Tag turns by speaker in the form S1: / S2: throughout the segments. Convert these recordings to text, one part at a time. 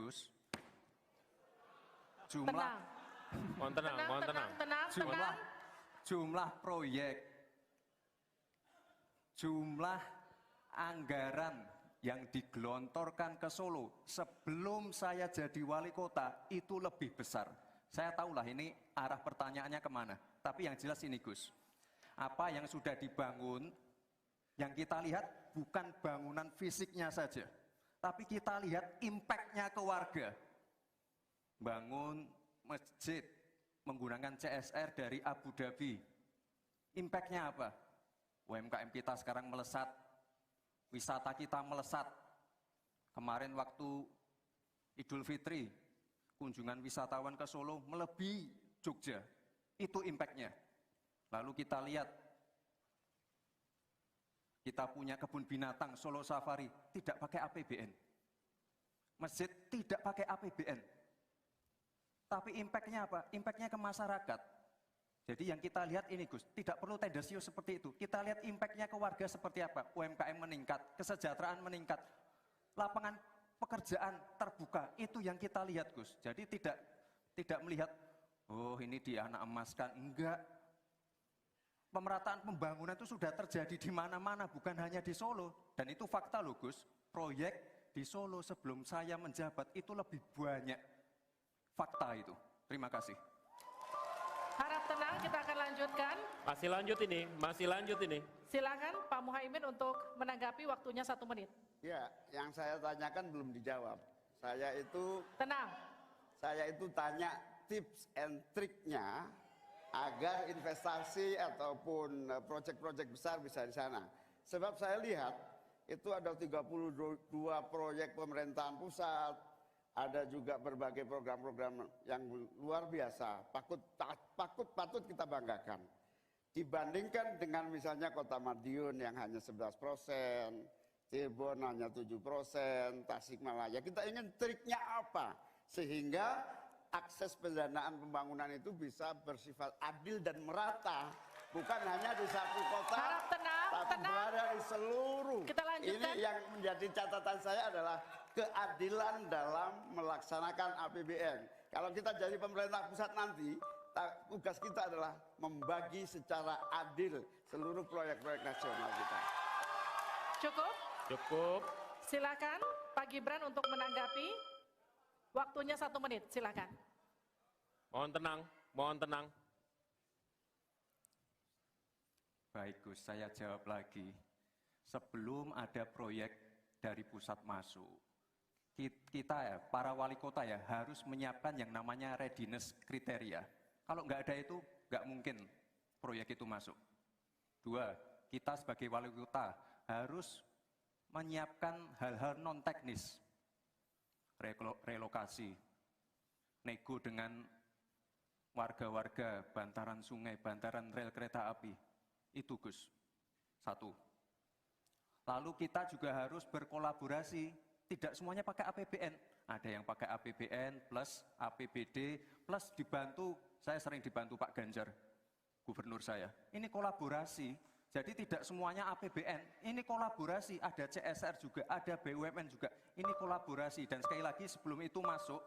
S1: Gus. Jumlah jumlah proyek, jumlah anggaran yang digelontorkan ke Solo sebelum saya jadi wali kota itu lebih besar. Saya tahulah ini arah pertanyaannya kemana. Tapi yang jelas ini Gus, apa yang sudah dibangun, yang kita lihat bukan bangunan fisiknya saja, tapi kita lihat impact-nya ke warga. Bangun masjid menggunakan CSR dari Abu Dhabi. Impact-nya apa? UMKM kita sekarang melesat, wisata kita melesat. Kemarin waktu Idul Fitri, kunjungan wisatawan ke Solo melebihi Jogja. Itu impact-nya. Lalu kita lihat, kita punya kebun binatang Solo Safari, tidak pakai APBN. Masjid tidak pakai APBN. Tapi impact-nya apa? Impact-nya ke masyarakat. Jadi yang kita lihat ini Gus, tidak perlu tendensius seperti itu. Kita lihat impact-nya ke warga seperti apa? UMKM meningkat, kesejahteraan meningkat, lapangan pekerjaan terbuka. Itu yang kita lihat Gus. Jadi tidak melihat, oh ini di anak emaskan. Enggak. Pemerataan pembangunan itu sudah terjadi di mana-mana, bukan hanya di Solo. Dan itu fakta loh Gus. Proyek di Solo sebelum saya menjabat itu lebih banyak. Fakta itu. Terima kasih.
S2: Harap tenang, kita akan lanjutkan.
S3: Masih lanjut ini.
S2: Silakan Pak Muhaimin untuk menanggapi, waktunya 1 menit.
S4: Ya, yang saya tanyakan belum dijawab. Saya itu tanya tips and triknya agar investasi ataupun proyek-proyek besar bisa di sana. Sebab saya lihat itu ada 32 proyek pemerintahan pusat, ada juga berbagai program-program yang luar biasa, patut kita banggakan. Dibandingkan dengan misalnya Kota Madiun yang hanya 11%, Cirebon hanya 7%, Tasikmalaya. Kita ingin triknya apa? Sehingga akses pendanaan pembangunan itu bisa bersifat adil dan merata. Bukan hanya di satu kota, tapi berada di seluruh. Ini yang menjadi catatan saya adalah keadilan dalam melaksanakan APBN. Kalau kita jadi pemerintah pusat nanti, tugas kita adalah membagi secara adil seluruh proyek-proyek nasional kita.
S2: Cukup. Silakan Pak Gibran untuk menanggapi. Waktunya 1 menit, silakan.
S3: Mohon tenang.
S1: Baik Gus, saya jawab lagi. Sebelum ada proyek dari pusat masuk, kita ya, para wali kota ya, harus menyiapkan yang namanya readiness kriteria. Kalau nggak ada itu, nggak mungkin proyek itu masuk. 2, kita sebagai wali kota harus menyiapkan hal-hal non-teknis. Relokasi, nego dengan warga-warga, bantaran sungai, bantaran rel kereta api. Itu Gus, 1. Lalu kita juga harus berkolaborasi, tidak semuanya pakai APBN. Ada yang pakai APBN plus APBD plus dibantu, saya sering dibantu Pak Ganjar, gubernur saya. Ini kolaborasi, jadi tidak semuanya APBN, ini kolaborasi, ada CSR juga, ada BUMN juga, ini kolaborasi. Dan sekali lagi sebelum itu masuk,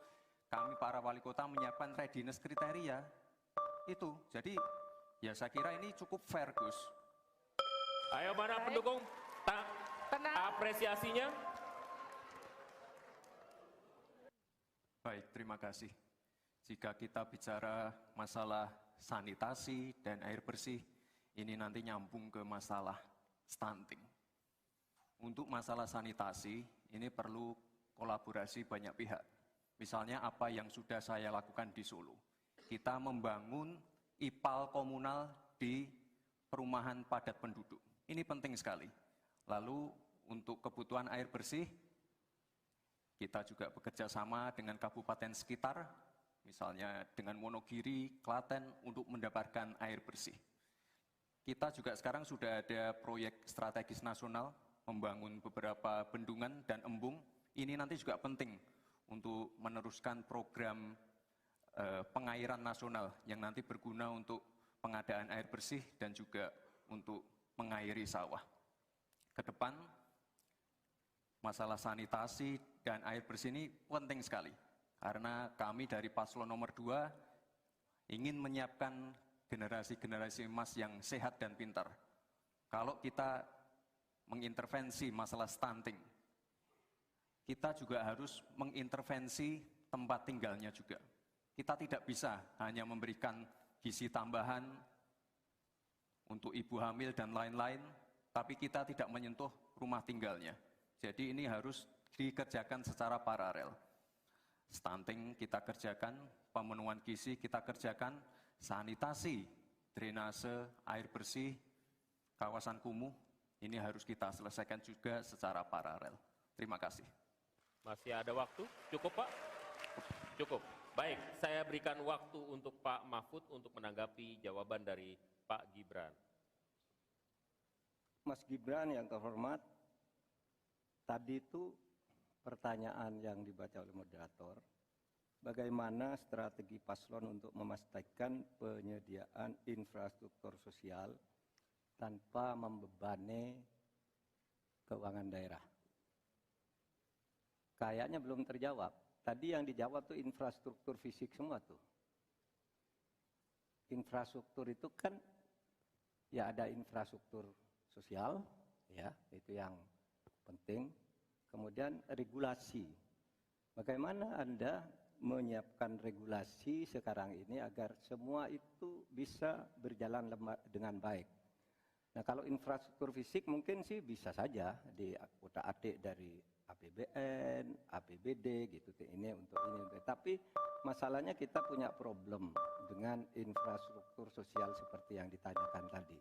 S1: kami para wali kota menyiapkan readiness kriteria, itu. Jadi ya saya kira ini cukup fair Gus.
S3: Ayo mana pendukung, apresiasinya.
S1: Baik, terima kasih. Jika kita bicara masalah sanitasi dan air bersih, ini nanti nyambung ke masalah stunting. Untuk masalah sanitasi, ini perlu kolaborasi banyak pihak. Misalnya apa yang sudah saya lakukan di Solo. Kita membangun IPAL komunal di perumahan padat penduduk. Ini penting sekali. Lalu untuk kebutuhan air bersih, kita juga bekerja sama dengan kabupaten sekitar, misalnya dengan Wonogiri, Klaten, untuk mendapatkan air bersih. Kita juga sekarang sudah ada proyek strategis nasional, membangun beberapa bendungan dan embung. Ini nanti juga penting untuk meneruskan program pengairan nasional yang nanti berguna untuk pengadaan air bersih dan juga untuk mengairi sawah. Ke depan, masalah sanitasi dan air bersih ini penting sekali. Karena kami dari paslon nomor 2 ingin menyiapkan generasi-generasi emas yang sehat dan pintar. Kalau kita mengintervensi masalah stunting, kita juga harus mengintervensi tempat tinggalnya juga. Kita tidak bisa hanya memberikan gizi tambahan untuk ibu hamil dan lain-lain, tapi kita tidak menyentuh rumah tinggalnya. Jadi ini harus dikerjakan secara paralel. Stunting kita kerjakan, pemenuhan gizi kita kerjakan, sanitasi, drainase, air bersih, kawasan kumuh, ini harus kita selesaikan juga secara paralel. Terima kasih.
S3: Masih ada waktu? Cukup, Pak? Cukup. Baik, saya berikan waktu untuk Pak Mahfud untuk menanggapi jawaban dari Pak Gibran.
S5: Mas Gibran yang terhormat, tadi itu pertanyaan yang dibaca oleh moderator, bagaimana strategi paslon untuk memastikan penyediaan infrastruktur sosial tanpa membebani keuangan daerah. Kayaknya belum terjawab. Tadi yang dijawab tuh infrastruktur fisik semua tuh. Infrastruktur itu kan ya ada infrastruktur sosial, ya itu yang penting. Kemudian regulasi. Bagaimana Anda menyiapkan regulasi sekarang ini agar semua itu bisa berjalan dengan baik? Nah, kalau infrastruktur fisik mungkin sih bisa saja di utak-atik dari APBN, APBD gitu. Ini untuk ini. Tapi masalahnya kita punya problem dengan infrastruktur sosial seperti yang ditanyakan tadi.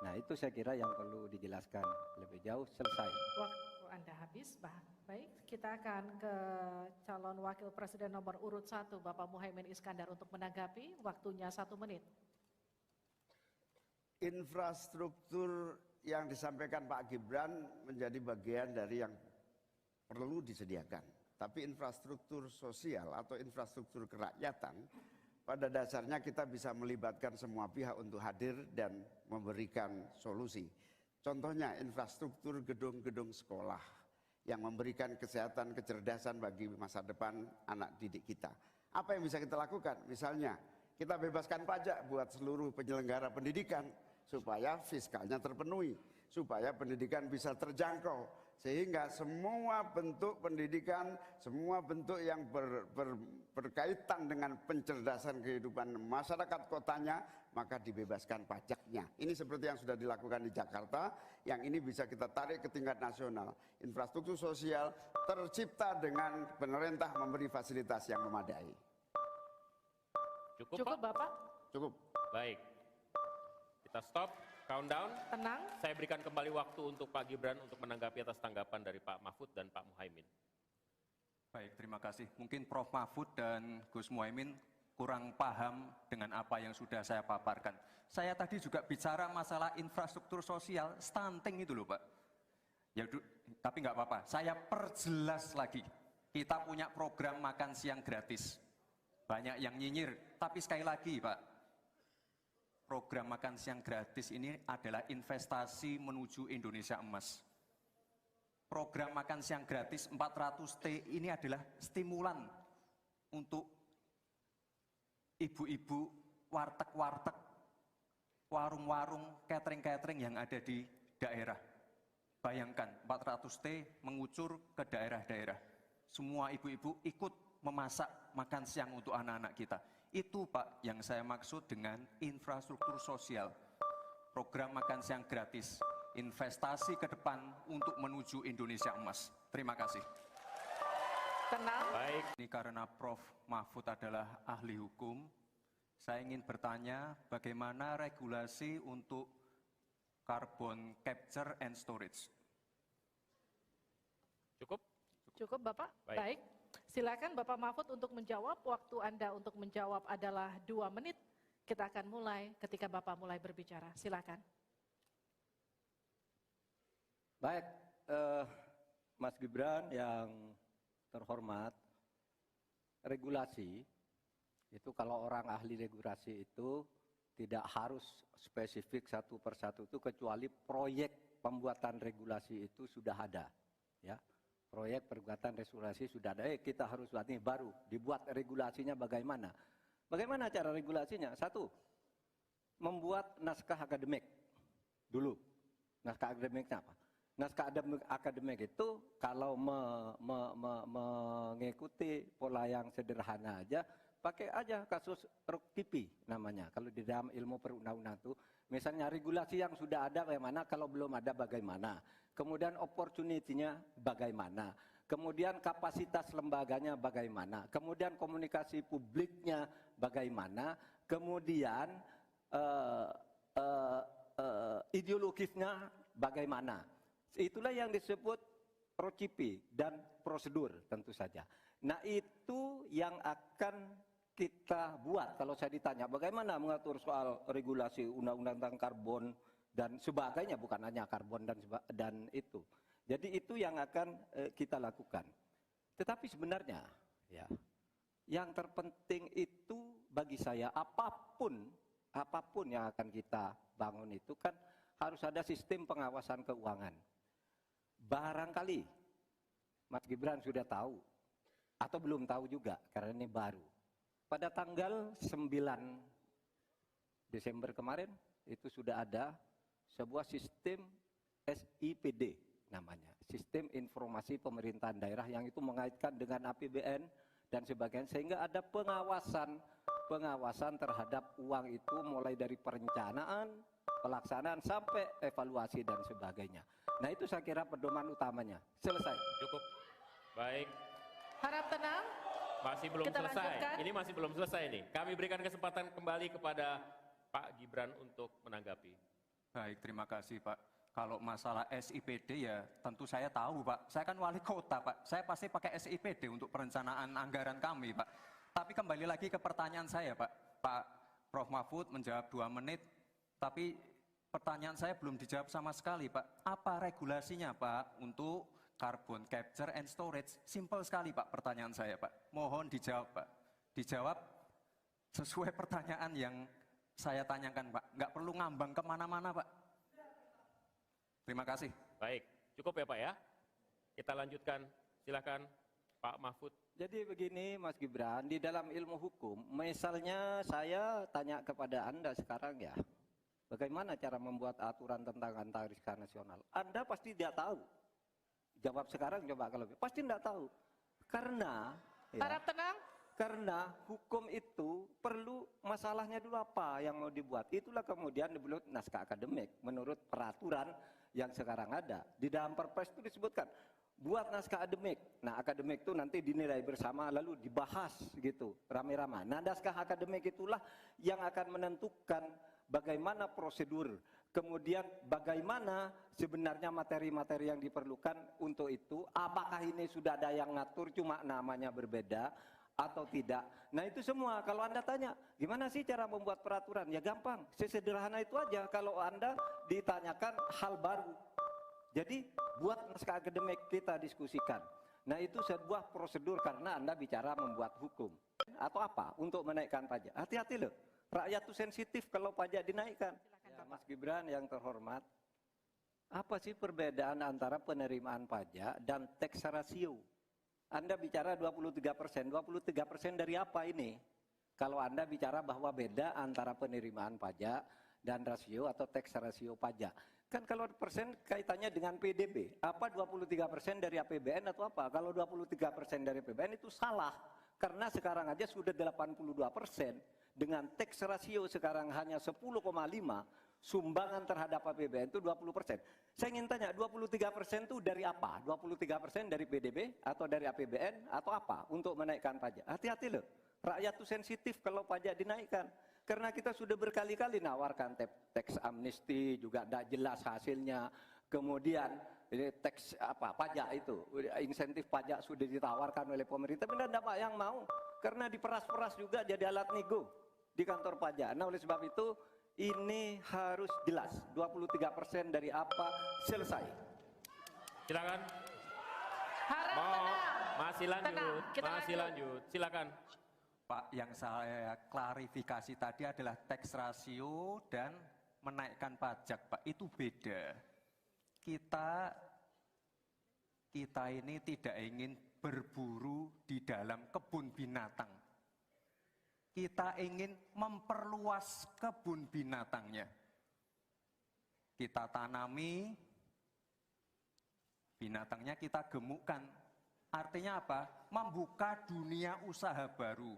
S5: Nah, itu saya kira yang perlu dijelaskan lebih jauh. Selesai.
S2: Waktu Anda habis, baik. Kita akan ke calon wakil presiden nomor urut 1, Bapak Muhaimin Iskandar untuk menanggapi. Waktunya 1 menit.
S4: Infrastruktur yang disampaikan Pak Gibran menjadi bagian dari yang perlu disediakan. Tapi infrastruktur sosial atau infrastruktur kerakyatan, pada dasarnya kita bisa melibatkan semua pihak untuk hadir dan memberikan solusi. Contohnya infrastruktur gedung-gedung sekolah yang memberikan kesehatan, kecerdasan bagi masa depan anak didik kita. Apa yang bisa kita lakukan? Misalnya, kita bebaskan pajak buat seluruh penyelenggara pendidikan supaya fiskalnya terpenuhi, supaya pendidikan bisa terjangkau, sehingga semua bentuk pendidikan, semua bentuk yang berkaitan dengan pencerdasan kehidupan masyarakat kotanya, maka dibebaskan pajaknya. Ini seperti yang sudah dilakukan di Jakarta, yang ini bisa kita tarik ke tingkat nasional. Infrastruktur sosial tercipta dengan pemerintah memberi fasilitas yang memadai.
S2: Cukup, Bapak?
S4: Cukup.
S3: Baik. Kita stop, countdown.
S2: Tenang.
S3: Saya berikan kembali waktu untuk Pak Gibran untuk menanggapi atas tanggapan dari Pak Mahfud dan Pak Muhaimin.
S1: Baik, terima kasih. Mungkin Prof. Mahfud dan Gus Muhaimin kurang paham dengan apa yang sudah saya paparkan. Saya tadi juga bicara masalah infrastruktur sosial, stunting itu loh Pak. Ya, tapi nggak apa-apa, saya perjelas lagi. Kita punya program makan siang gratis. Banyak yang nyinyir, tapi sekali lagi Pak, program makan siang gratis ini adalah investasi menuju Indonesia emas. Program makan siang gratis 400T ini adalah stimulan untuk ibu-ibu, warteg-warteg, warung-warung, catering-catering yang ada di daerah. Bayangkan 400T mengucur ke daerah-daerah. Semua ibu-ibu ikut memasak makan siang untuk anak-anak kita. Itu Pak yang saya maksud dengan infrastruktur sosial. Program makan siang gratis, investasi ke depan untuk menuju Indonesia emas. Terima kasih.
S2: Tenang.
S3: Baik.
S1: Ini karena Prof. Mahfud adalah ahli hukum, saya ingin bertanya bagaimana regulasi untuk carbon capture and storage.
S3: Cukup?
S2: Cukup Bapak?
S3: Baik.
S2: Baik. Silakan Bapak Mahfud untuk menjawab. Waktu Anda untuk menjawab adalah 2 menit. Kita akan mulai ketika Bapak mulai berbicara. Silakan.
S5: Baik, Mas Gibran yang terhormat, regulasi itu kalau orang ahli regulasi itu tidak harus spesifik satu persatu itu, kecuali proyek pembuatan regulasi itu sudah ada, ya. proyek pergugatan resolusi sudah ada, kita harus buat ini baru, dibuat regulasinya bagaimana. Bagaimana cara regulasinya? Satu, membuat naskah akademik dulu. Naskah akademiknya apa? Naskah akademik itu kalau mengikuti pola yang sederhana aja, pakai aja kasus RUK-TIPI namanya. Kalau di dalam ilmu perundang-undangan itu, misalnya regulasi yang sudah ada bagaimana, kalau belum ada bagaimana. Kemudian opportunity-nya bagaimana. Kemudian kapasitas lembaganya bagaimana. Kemudian komunikasi publiknya bagaimana. Kemudian ideologisnya bagaimana. Itulah yang disebut procipi dan prosedur tentu saja. Nah itu yang akan kita buat. Kalau saya ditanya bagaimana mengatur soal regulasi undang-undang tentang karbon dan sebagainya, bukan hanya karbon dan itu. Jadi itu yang akan kita lakukan. Tetapi sebenarnya ya, yang terpenting itu bagi saya apapun yang akan kita bangun itu kan harus ada sistem pengawasan keuangan. Barangkali Mas Gibran sudah tahu atau belum tahu juga karena ini baru. Pada tanggal 9 Desember kemarin itu sudah ada sebuah sistem SIPD namanya, Sistem Informasi Pemerintahan Daerah, yang itu mengaitkan dengan APBN dan sebagainya, sehingga ada pengawasan terhadap uang itu mulai dari perencanaan, pelaksanaan sampai evaluasi dan sebagainya. Nah itu saya kira pedoman utamanya. Selesai.
S3: Cukup. Baik.
S2: Harap tenang.
S3: Masih belum
S2: Kita
S3: selesai.
S2: lanjutkan.
S3: Ini masih belum selesai nih. Kami berikan kesempatan kembali kepada Pak Gibran untuk menanggapi.
S1: Baik, terima kasih Pak. Kalau masalah SIPD ya tentu saya tahu Pak. Saya kan wali kota Pak. Saya pasti pakai SIPD untuk perencanaan anggaran kami Pak. Tapi kembali lagi ke pertanyaan saya Pak. Pak Prof Mahfud menjawab 2 menit. Tapi pertanyaan saya belum dijawab sama sekali Pak. Apa regulasinya Pak untuk carbon capture and storage? Simple sekali Pak pertanyaan saya Pak. Mohon dijawab Pak. Dijawab sesuai pertanyaan yang saya tanyakan Pak. Nggak perlu ngambang kemana-mana Pak. Terima kasih.
S3: Baik, cukup ya Pak ya. Kita lanjutkan. Silakan Pak Mahfud.
S5: Jadi begini Mas Gibran, di dalam ilmu hukum, misalnya saya tanya kepada Anda sekarang ya, bagaimana cara membuat aturan tentang antariksa nasional? Anda pasti tidak tahu. Jawab sekarang coba kalau pasti tidak tahu. Karena ya,
S2: Harap tenang.
S5: karena hukum itu perlu masalahnya dulu apa yang mau dibuat. Itulah kemudian dibuat naskah akademik menurut peraturan yang sekarang ada. Di dalam Perpres itu disebutkan buat naskah akademik. Nah, akademik itu nanti dinilai bersama lalu dibahas gitu, rame-rame. Nah, naskah akademik itulah yang akan menentukan bagaimana prosedur, kemudian bagaimana sebenarnya materi-materi yang diperlukan untuk itu, apakah ini sudah ada yang ngatur cuma namanya berbeda atau tidak. Nah itu semua kalau Anda tanya gimana sih cara membuat peraturan, ya gampang, sesederhana itu aja. Kalau Anda ditanyakan hal baru, jadi buat naskah akademik, kita diskusikan. Nah itu sebuah prosedur karena Anda bicara membuat hukum atau apa untuk menaikkan pajak. Hati-hati loh, rakyat itu sensitif kalau pajak dinaikkan. Ya, Mas Gibran yang terhormat, apa sih perbedaan antara penerimaan pajak dan tax ratio? Anda bicara 23%, 23% dari apa ini? Kalau Anda bicara bahwa beda antara penerimaan pajak dan rasio atau tax ratio pajak. Kan kalau persen kaitannya dengan PDB, apa 23% dari APBN atau apa? Kalau 23% dari APBN itu salah. Karena sekarang aja sudah 82%, dengan tax ratio sekarang hanya 10,5%, sumbangan terhadap APBN itu 20%. Saya ingin tanya, 23% itu dari apa? 23% dari PDB atau dari APBN atau apa untuk menaikkan pajak? Hati-hati loh, rakyat itu sensitif kalau pajak dinaikkan. Karena kita sudah berkali-kali nawarkan tax amnesty, juga tidak jelas hasilnya. Kemudian tax pajak itu, insentif pajak sudah ditawarkan oleh pemerintah, tapi tidak ada yang mau. Karena diperas-peras juga jadi alat nego di kantor pajak. Nah oleh sebab itu, ini harus jelas, 23% dari apa, selesai.
S3: Silakan.
S2: Harap tenang.
S3: Masih lanjut,
S2: Tenang, kita
S3: masih lanjut. Silakan.
S1: Pak, yang saya klarifikasi tadi adalah tax ratio dan menaikkan pajak, Pak. Itu beda. Kita kita ini tidak ingin berburu di dalam kebun binatang. Kita ingin memperluas kebun binatangnya. Kita tanami, binatangnya kita gemukkan. Artinya apa? Membuka dunia usaha baru.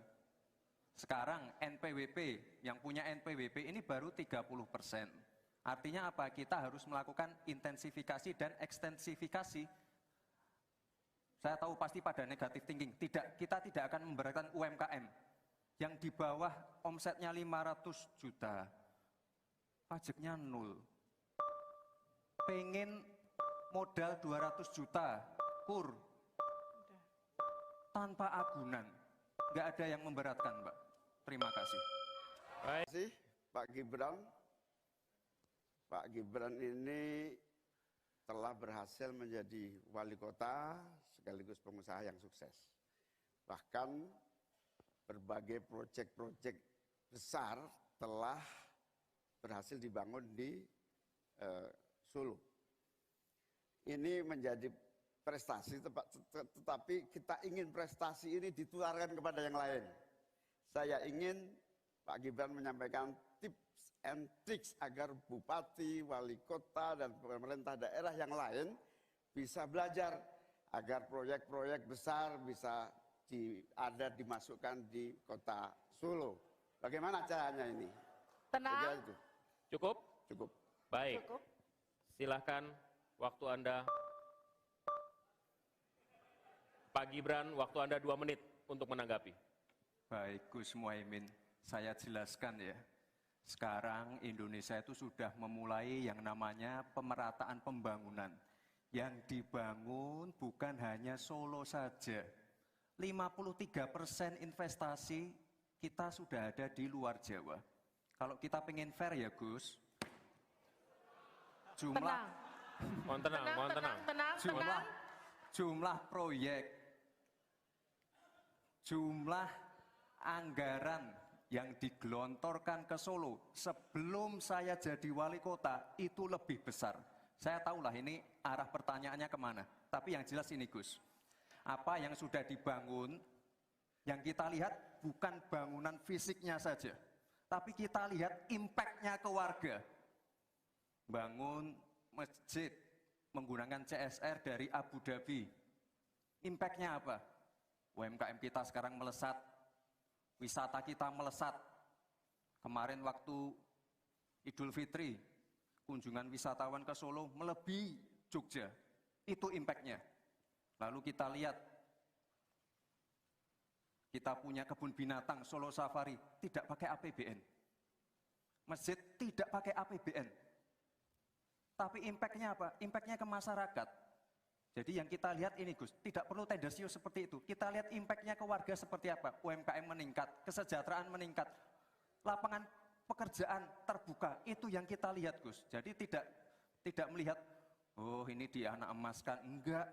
S1: Sekarang NPWP, yang punya NPWP ini baru 30%. Artinya apa? Kita harus melakukan intensifikasi dan ekstensifikasi. Saya tahu pasti pada negatif thinking. Kita tidak akan memberatkan UMKM yang di bawah omsetnya 500 juta, pajaknya 0. Pengen modal 200 juta, kur, tanpa agunan. Nggak ada yang memberatkan, Mbak. Terima kasih.
S3: Baik.
S4: Terima kasih Pak Gibran. Pak Gibran ini telah berhasil menjadi wali kota sekaligus pengusaha yang sukses. Bahkan berbagai proyek-proyek besar telah berhasil dibangun di Solo. Ini menjadi prestasi, tetapi kita ingin prestasi ini ditularkan kepada yang lain. Saya ingin Pak Gibran menyampaikan tips and tricks agar bupati, wali kota, dan pemerintah daerah yang lain bisa belajar agar proyek-proyek besar bisa dimasukkan di kota Solo. Bagaimana caranya ini?
S2: Tenang.
S4: Itu.
S3: Cukup?
S4: Cukup.
S3: Baik.
S2: Cukup.
S3: Silahkan waktu Anda. Pak Gibran, waktu Anda 2 menit untuk menanggapi.
S1: Baik, Gus Muhaimin, saya jelaskan ya. Sekarang Indonesia itu sudah memulai yang namanya pemerataan pembangunan. Yang dibangun bukan hanya Solo saja. 53% investasi kita sudah ada di luar Jawa. Kalau kita pengen fair ya Gus,
S2: Tenang.
S3: Mohon tenang, mohon tenang.
S1: jumlah proyek, jumlah anggaran yang digelontorkan ke Solo sebelum saya jadi wali kota itu lebih besar. Saya tahulah ini arah pertanyaannya kemana. Tapi yang jelas ini Gus, apa yang sudah dibangun, yang kita lihat bukan bangunan fisiknya saja, tapi kita lihat impact-nya ke warga. Bangun masjid menggunakan CSR dari Abu Dhabi. Impact-nya apa? UMKM kita sekarang melesat, wisata kita melesat. Kemarin waktu Idul Fitri, kunjungan wisatawan ke Solo melebihi Jogja. Itu impact-nya. Lalu kita lihat, kita punya kebun binatang Solo Safari, tidak pakai APBN. Masjid tidak pakai APBN. Tapi impact-nya apa? Impact-nya ke masyarakat. Jadi yang kita lihat ini Gus, tidak perlu tendensius seperti itu. Kita lihat impact-nya ke warga seperti apa. UMKM meningkat, kesejahteraan meningkat, lapangan pekerjaan terbuka. Itu yang kita lihat Gus. Jadi tidak melihat, oh ini dia anak emaskan. Enggak.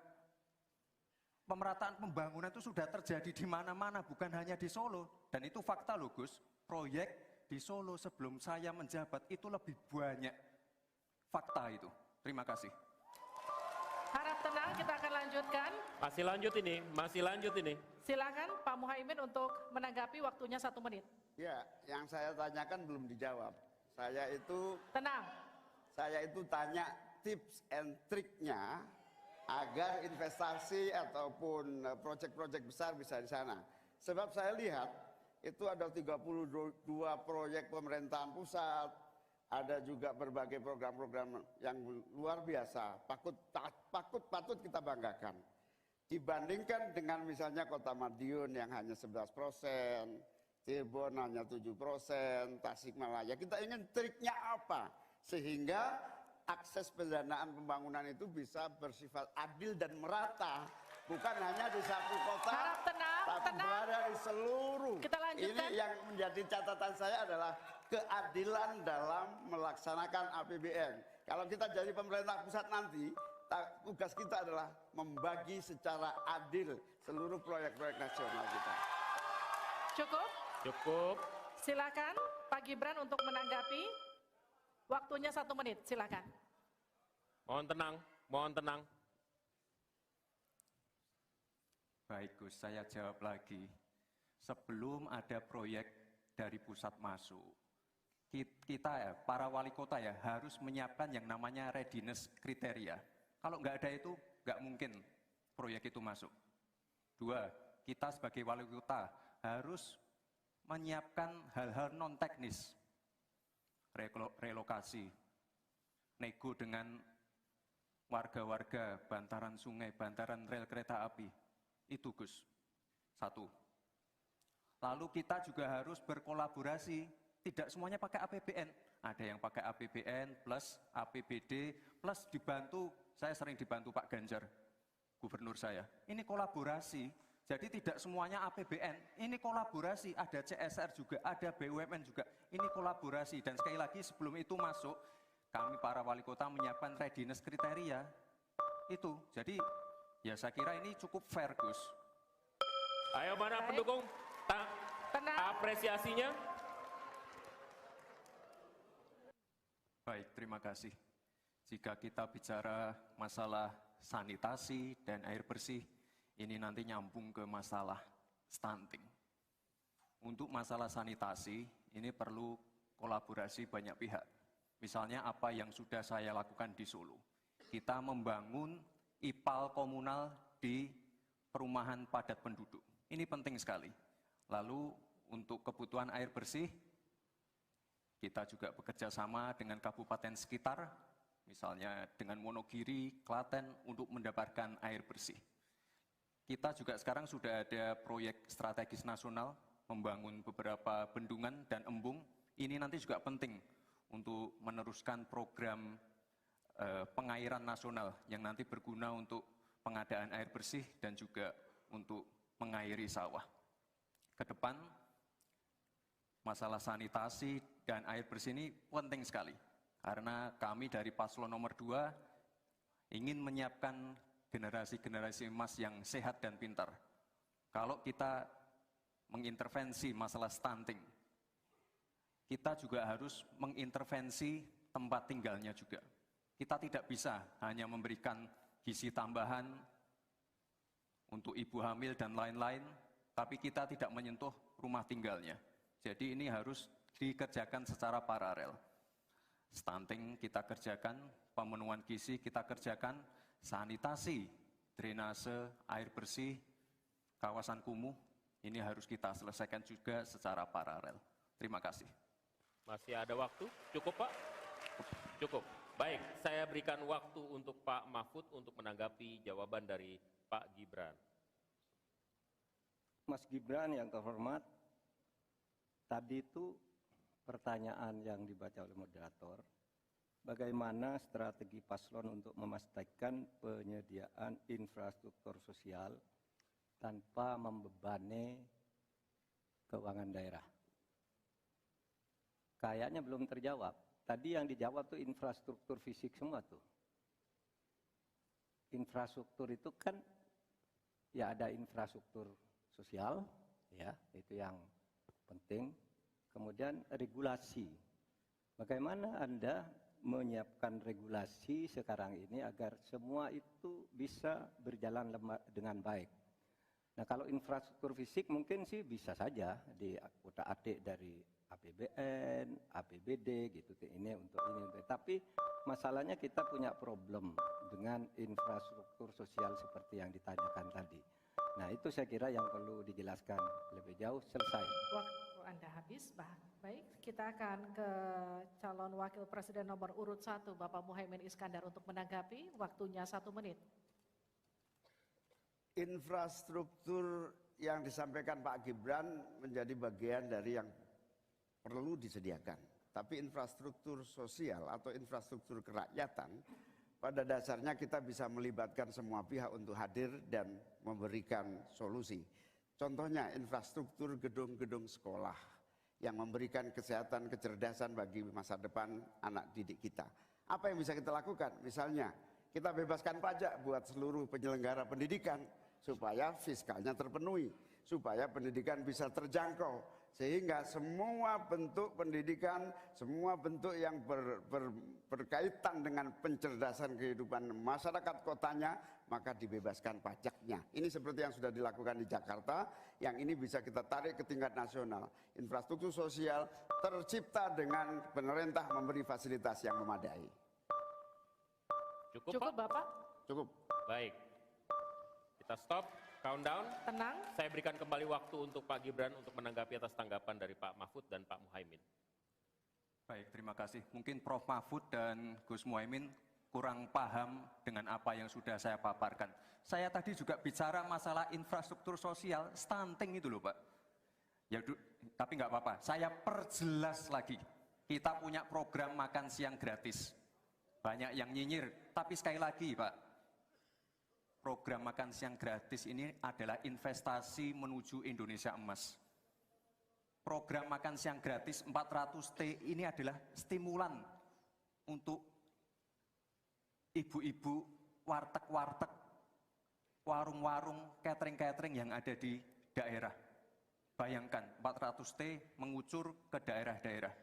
S1: Pemerataan pembangunan itu sudah terjadi di mana-mana, bukan hanya di Solo. Dan itu fakta loh Gus. Proyek di Solo sebelum saya menjabat itu lebih banyak. Fakta itu. Terima kasih.
S2: Harap tenang, kita akan lanjutkan.
S3: Masih lanjut ini.
S2: Silakan Pak Muhaimin untuk menanggapi, waktunya 1 menit.
S4: Ya, yang saya tanyakan belum dijawab.
S2: Tenang.
S4: Saya itu tanya tips and triknya agar investasi ataupun proyek-proyek besar bisa di sana. Sebab saya lihat itu ada 32 proyek pemerintahan pusat, ada juga berbagai program-program yang luar biasa, patut kita banggakan. Dibandingkan dengan misalnya Kota Madiun yang hanya 11%, Cirebon hanya 7%, Tasikmalaya. Kita ingin triknya apa? Sehingga akses pendanaan pembangunan itu bisa bersifat adil dan merata. Bukan hanya di satu kota,
S2: Harap tenang,
S4: tapi berada di seluruh.
S2: Kita lanjutkan.
S4: Ini yang menjadi catatan saya adalah keadilan dalam melaksanakan APBN. Kalau kita jadi pemerintah pusat nanti, tugas kita adalah membagi secara adil seluruh proyek-proyek nasional kita.
S2: Cukup. Silakan Pak Gibran untuk menanggapi. Waktunya 1 menit, silakan.
S3: Mohon tenang.
S1: Baik Gus, saya jawab lagi. Sebelum ada proyek dari pusat masuk, kita ya, para wali kota ya, harus menyiapkan yang namanya readiness kriteria. Kalau nggak ada itu, nggak mungkin proyek itu masuk. Dua, kita sebagai wali kota harus menyiapkan hal-hal non-teknis, relokasi, nego dengan warga-warga, bantaran sungai, bantaran rel kereta api. Itu Gus, satu. Lalu kita juga harus berkolaborasi, tidak semuanya pakai APBN. Ada yang pakai APBN plus APBD plus dibantu, saya sering dibantu Pak Ganjar, gubernur saya. Ini kolaborasi, jadi tidak semuanya APBN, ini kolaborasi, ada CSR juga, ada BUMN juga, ini kolaborasi. Dan sekali lagi sebelum itu masuk, kami para wali kota menyiapkan readiness kriteria, itu. Jadi ya saya kira ini cukup fair Gus.
S3: Ayo mana
S2: Baik.
S3: pendukung?
S2: Tenang.
S3: Apresiasinya.
S1: Baik, terima kasih. Jika kita bicara masalah sanitasi dan air bersih, ini nanti nyambung ke masalah stunting. Untuk masalah sanitasi, ini perlu kolaborasi banyak pihak. Misalnya apa yang sudah saya lakukan di Solo. Kita membangun IPAL komunal di perumahan padat penduduk. Ini penting sekali. Lalu untuk kebutuhan air bersih, kita juga bekerja sama dengan kabupaten sekitar, misalnya dengan Wonogiri, Klaten, untuk mendapatkan air bersih. Kita juga sekarang sudah ada proyek strategis nasional, membangun beberapa bendungan dan embung. Ini nanti juga penting untuk meneruskan program pengairan nasional yang nanti berguna untuk pengadaan air bersih dan juga untuk mengairi sawah. Ke depan, masalah sanitasi dan air bersih ini penting sekali. Karena kami dari paslon nomor 2 ingin menyiapkan generasi-generasi emas yang sehat dan pintar. Kalau kita mengintervensi masalah stunting, kita juga harus mengintervensi tempat tinggalnya juga. Kita tidak bisa hanya memberikan gizi tambahan untuk ibu hamil dan lain-lain, tapi kita tidak menyentuh rumah tinggalnya. Jadi ini harus dikerjakan secara paralel. Stunting kita kerjakan, pemenuhan gizi kita kerjakan, sanitasi, drainase, air bersih, kawasan kumuh, ini harus kita selesaikan juga secara paralel. Terima kasih.
S3: Masih ada waktu? Cukup Pak? Cukup. Baik, saya berikan waktu untuk Pak Mahfud untuk menanggapi jawaban dari Pak Gibran.
S5: Mas Gibran yang terhormat, tadi itu pertanyaan yang dibaca oleh moderator, bagaimana strategi paslon untuk memastikan penyediaan infrastruktur sosial tanpa membebani keuangan daerah. Kayaknya belum terjawab. Tadi yang dijawab tuh infrastruktur fisik semua tuh. Infrastruktur itu kan ya ada infrastruktur sosial, ya itu yang penting. Kemudian regulasi. Bagaimana Anda menyiapkan regulasi sekarang ini agar semua itu bisa berjalan dengan baik. Nah kalau infrastruktur fisik mungkin sih bisa saja diutak-atik dari APBN, APBD gitu. Ini untuk ini. Tapi masalahnya kita punya problem dengan infrastruktur sosial seperti yang ditanyakan tadi. Nah itu saya kira yang perlu dijelaskan lebih jauh. Selesai.
S2: Waktu Anda habis, baik. Kita akan ke calon wakil presiden nomor urut 1, Bapak Muhaimin Iskandar untuk menanggapi. Waktunya 1 menit.
S4: Infrastruktur yang disampaikan Pak Gibran menjadi bagian dari yang perlu disediakan. Tapi infrastruktur sosial atau infrastruktur kerakyatan, pada dasarnya kita bisa melibatkan semua pihak untuk hadir dan memberikan solusi. Contohnya infrastruktur gedung-gedung sekolah yang memberikan kesehatan, kecerdasan bagi masa depan anak didik kita. Apa yang bisa kita lakukan? Misalnya, kita bebaskan pajak buat seluruh penyelenggara pendidikan supaya fiskalnya terpenuhi, supaya pendidikan bisa terjangkau, sehingga semua bentuk pendidikan, semua bentuk yang berkaitan dengan pencerdasan kehidupan masyarakat kotanya maka dibebaskan pajaknya. Ini seperti yang sudah dilakukan di Jakarta, yang ini bisa kita tarik ke tingkat nasional. Infrastruktur sosial tercipta dengan pemerintah memberi fasilitas yang memadai.
S3: Cukup,
S2: Cukup
S3: Pak?
S2: Bapak?
S4: Cukup.
S3: Baik. Kita stop, countdown.
S2: Tenang.
S3: Saya berikan kembali waktu untuk Pak Gibran untuk menanggapi atas tanggapan dari Pak Mahfud dan Pak Muhaimin.
S1: Baik, terima kasih. Mungkin Prof. Mahfud dan Gus Muhaimin kurang paham dengan apa yang sudah saya paparkan. Saya tadi juga bicara masalah infrastruktur sosial, stunting itu loh Pak. Ya, tapi nggak apa-apa, saya perjelas lagi. Kita punya program makan siang gratis. Banyak yang nyinyir, tapi sekali lagi Pak, program makan siang gratis ini adalah investasi menuju Indonesia emas. Program makan siang gratis 400T ini adalah stimulan untuk ibu-ibu, warteg-warteg, warung-warung, catering-catering yang ada di daerah. Bayangkan 400T mengucur ke daerah-daerah.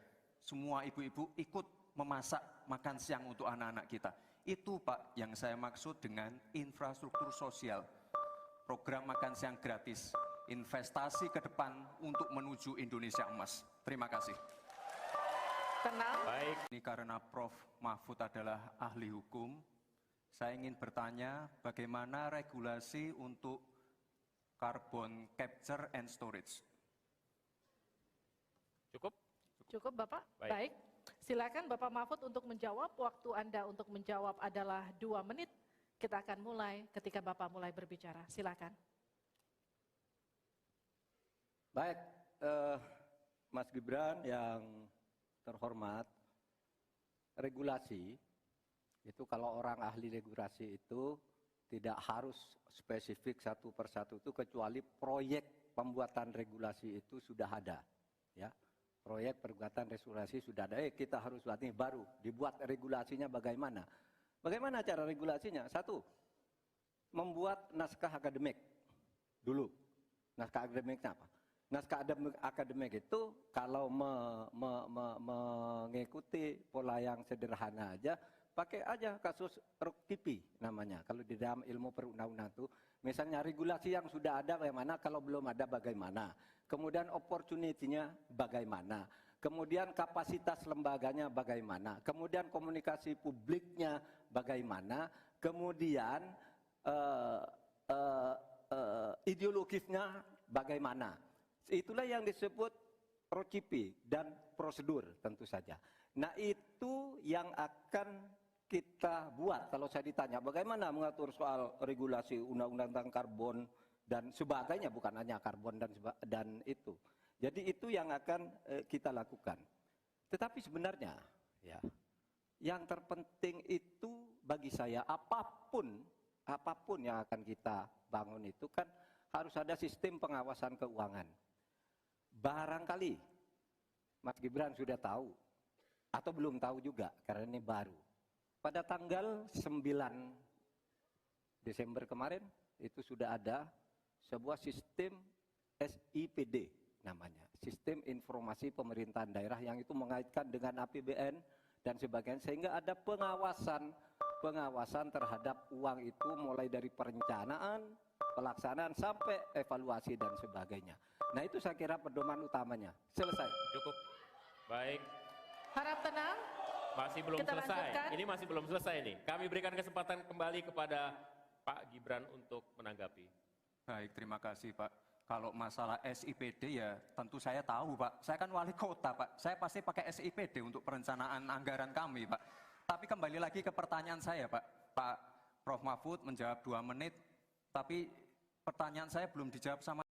S1: Semua ibu-ibu ikut memasak makan siang untuk anak-anak kita. Itu Pak yang saya maksud dengan infrastruktur sosial. Program makan siang gratis, investasi ke depan untuk menuju Indonesia emas. Terima kasih.
S2: Tenang.
S3: Baik.
S1: Ini karena Prof. Mahfud adalah ahli hukum, saya ingin bertanya bagaimana regulasi untuk carbon capture and storage.
S3: Cukup?
S2: Cukup Bapak?
S3: Baik.
S2: Baik. Silakan Bapak Mahfud untuk menjawab. Waktu Anda untuk menjawab adalah 2 menit. Kita akan mulai ketika Bapak mulai berbicara. Silakan.
S5: Baik, Mas Gibran yang terhormat, regulasi itu kalau orang ahli regulasi itu tidak harus spesifik satu persatu itu, kecuali proyek pembuatan regulasi itu sudah ada, ya. Proyek pembuatan regulasi sudah ada. Kita harus buat ini baru dibuat regulasinya bagaimana? Bagaimana cara regulasinya? Satu, membuat naskah akademik dulu. Naskah akademiknya apa? Naskah akademik itu kalau mengikuti pola yang sederhana aja, pakai aja kasus Ruktipi namanya. Kalau di dalam ilmu perundang-undangan itu, misalnya regulasi yang sudah ada bagaimana, kalau belum ada bagaimana. Kemudian opportunity-nya bagaimana. Kemudian kapasitas lembaganya bagaimana. Kemudian komunikasi publiknya bagaimana. Kemudian ideologisnya bagaimana. Itulah yang disebut procipi dan prosedur tentu saja. Nah itu yang akan kita buat. Kalau saya ditanya bagaimana mengatur soal regulasi undang-undang tentang karbon dan sebagainya, bukan hanya karbon dan itu. Jadi itu yang akan kita lakukan. Tetapi sebenarnya ya, yang terpenting itu bagi saya apapun yang akan kita bangun itu kan harus ada sistem pengawasan keuangan. Barangkali Mas Gibran sudah tahu atau belum tahu juga karena ini baru. Pada tanggal 9 Desember kemarin itu sudah ada sebuah sistem SIPD namanya, Sistem Informasi Pemerintahan Daerah, yang itu mengaitkan dengan APBN dan sebagainya, sehingga ada pengawasan terhadap uang itu mulai dari perencanaan, pelaksanaan sampai evaluasi dan sebagainya. Nah itu saya kira pedoman utamanya. Selesai.
S3: Cukup. Baik.
S2: Harap tenang.
S3: Masih belum
S2: Kita
S3: selesai.
S2: lanjutkan.
S3: Ini masih belum selesai nih. Kami berikan kesempatan kembali kepada Pak Gibran untuk menanggapi.
S1: Baik, terima kasih Pak. Kalau masalah SIPD ya tentu saya tahu Pak. Saya kan wali kota Pak. Saya pasti pakai SIPD untuk perencanaan anggaran kami Pak. Tapi kembali lagi ke pertanyaan saya Pak. Pak Prof. Mahfud menjawab 2 menit. Tapi pertanyaan saya belum dijawab sama